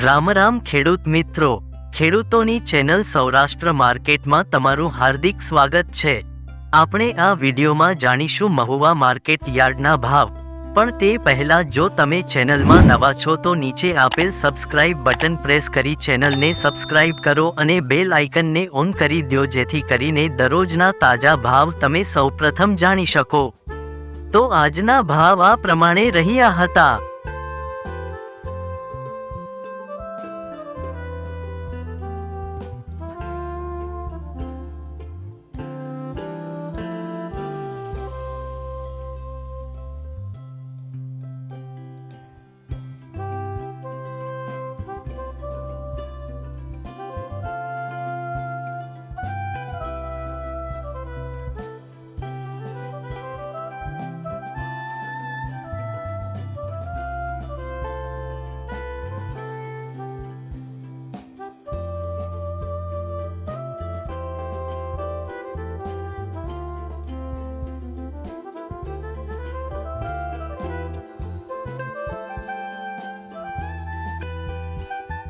રામ રામ ખેડૂત મિત્રો, ખેડૂતોની ચેનલ સૌરાષ્ટ્ર માર્કેટમાં તમારું હાર્દિક સ્વાગત છે। આપણે આ વિડીયોમાં જાણીશું મહુવા માર્કેટ યાર્ડના ભાવ, પણ તે પહેલા જો તમે ચેનલમાં નવા છો તો નીચે આપેલ સબસ્ક્રાઇબ બટન પ્રેસ કરી ચેનલને સબસ્ક્રાઇબ કરો અને બેલ આઇકનને ઓન કરી દો, જેથી કરીને દરરોજના તાજા ભાવ તમે સૌપ્રથમ જાણી શકો। તો આજના ભાવ આ પ્રમાણે રહ્યા હતા।